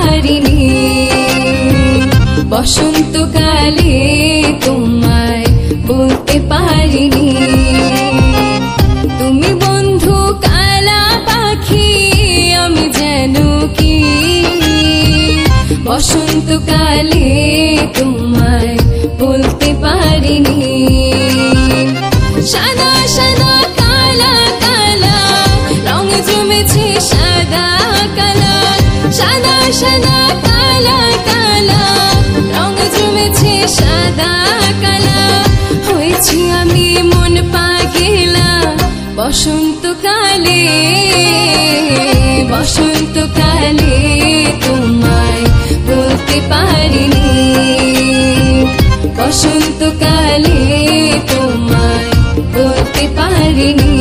পারিনি। বসন্তকালে তোমায় বলতে পারিনি, তুমি বন্ধু কালা পাখি আমি যেন কি। বসন্তকালে তোমায় বলতে পারিনি। সাদা সাদা কালা কালা রং জমেছে সাদা কালা, সাদা সাদা কালা কালা রং জমেছে সাদা কালা। হয়েছি আমি মন পাগেলা বসন্তকালে। বসন্তকালে তোমায় বলতে পারিনি। বসন্তকালে তোমায় বলতে পারিনি।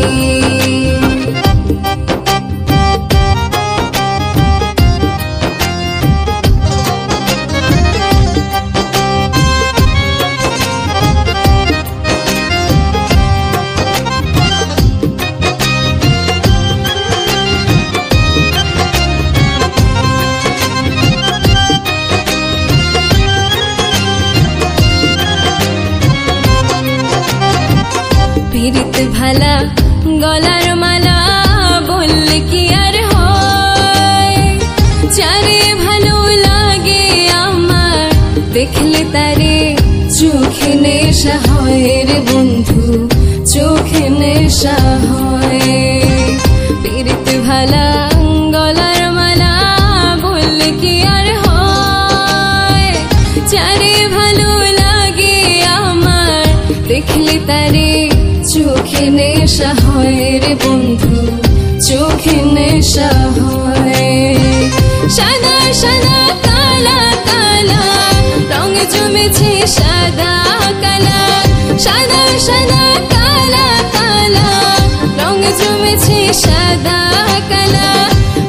পীড়িত ভালা গলার মালা বললে কি আর হয়। যারে ভালো লাগে আমার দেখলে তারে চোখে নেশা হয় রে বন্ধু, চোখে নেশা হয়। পীড়িত ভালা গলার মালা বললে কি আর হয়। যারে ভালো লাগে আমার দেখলে তারে চোখে নেশা হয় রে বন্ধু, চোখে নেশা হয়। সাদা সাদা কালা কালা রং জমেছে সাদা কালা, সাদা সাদা কালা কালা রং জমেছে সাদা কালা।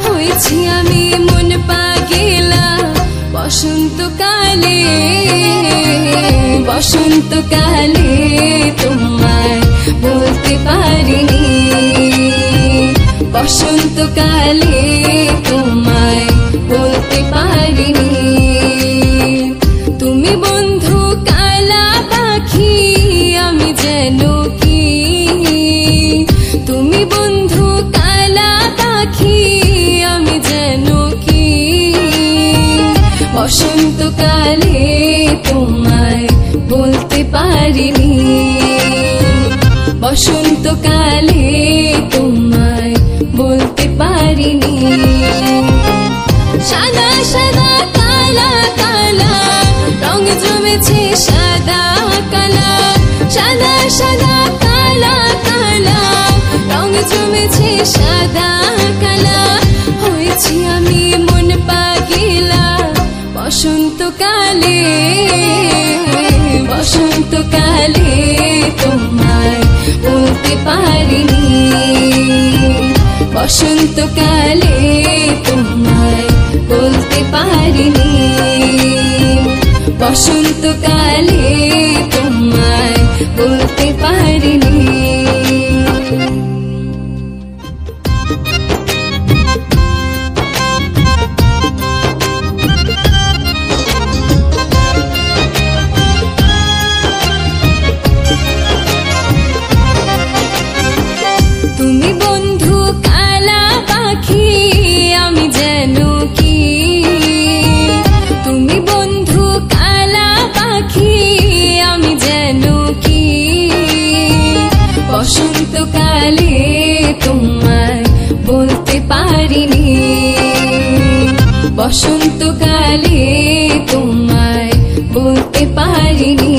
হয়েছি আমি মন পাগেলা বসন্তকালে। বসন্তকালে তোমায় বলতে পারিনি। বসন্তকালে তোমায় বলতে পারিনি। তুমি বন্ধু কালা পাখি আমি যেন কি। তুমি বন্ধু কালা পাখি আমি যেন কি। বসন্তকালে তোমায় বলতে পারিনি। বসন্তকালে তোমায় বলতে পারিনি। সাদা সাদা কালা কালা রং জমেছে সাদা কালা, সাদা সাদা কালা কালা রং জমেছে সাদা কালা। হয়েছি আমি মন পাগেলা বসন্তকালে। বসন্তকালে তোমায় বলতে পারিনি। বসন্তকালে তোমায় বলতে পারিনি। বসন্তকালে তোমায় বলতে পারিনি। তুমি বন্ধু কালা পাখি আমি যেন কি। তুমি বন্ধু কালা পাখি আমি যেন কি। বসন্তকালে তোমায় বলতে পারিনি। বসন্তকালে তোমায় বলতে পারিনি।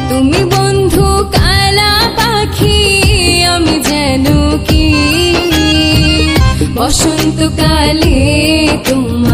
তুমি বন্ধু কালা পাখি আমি যেন কি। বসন্তকালে তোমায়